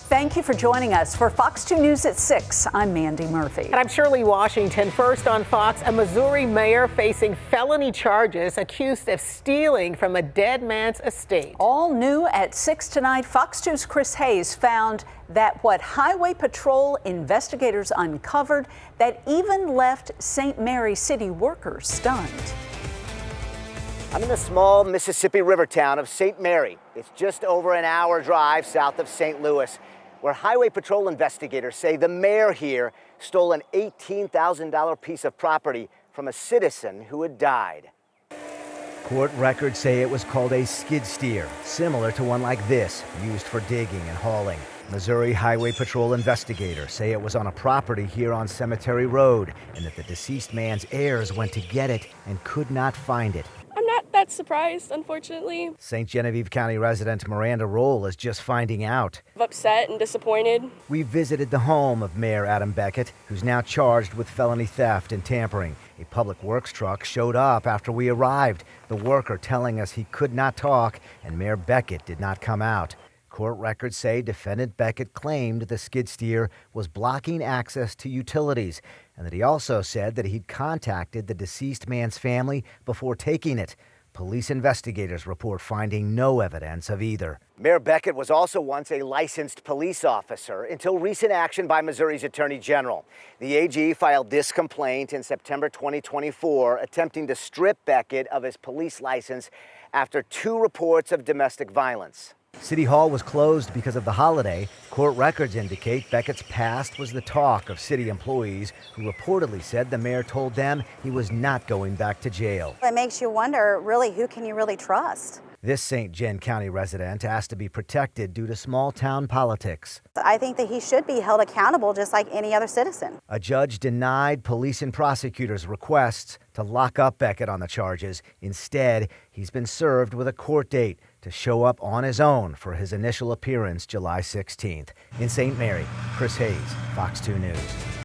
Thank you for joining us for Fox 2 News at 6. I'm Mandy Murphy. And I'm Shirley Washington. First on Fox, a Missouri mayor facing felony charges accused of stealing from a dead man's estate. All new at 6 tonight, Fox 2's Chris Hayes found that what Highway Patrol investigators uncovered that even left St. Mary city workers stunned. I'm in the small Mississippi River town of St. Mary. It's just over an hour drive south of St. Louis, where Highway Patrol investigators say the mayor here stole an $18,000 piece of property from a citizen who had died. Court records say it was called a skid steer, similar to one like this, used for digging and hauling. Missouri Highway Patrol investigators say it was on a property here on Cemetery Road and that the deceased man's heirs went to get it and could not find it. I'm not that surprised, unfortunately. St. Genevieve County resident Miranda Roll is just finding out. I'm upset and disappointed. We visited the home of Mayor Adam Beckett, who's now charged with felony theft and tampering. A public works truck showed up after we arrived, the worker telling us he could not talk and Mayor Beckett did not come out. Court records say defendant Beckett claimed the skid steer was blocking access to utilities and that he also said that he'd contacted the deceased man's family before taking it. Police investigators report finding no evidence of either. Mayor Beckett was also once a licensed police officer until recent action by Missouri's Attorney General. The AG filed this complaint in September 2024, attempting to strip Beckett of his police license after 2 reports of domestic violence. City Hall was closed because of the holiday. Court records indicate Beckett's past was the talk of city employees who reportedly said the mayor told them he was not going back to jail. It makes you wonder, really, who can you really trust? This St. Gen County resident asked to be protected due to small-town politics. I think that he should be held accountable just like any other citizen. A judge denied police and prosecutors' requests to lock up Beckett on the charges. Instead, he's been served with a court date to show up on his own for his initial appearance July 16th. In St. Mary, Chris Hayes, Fox 2 News.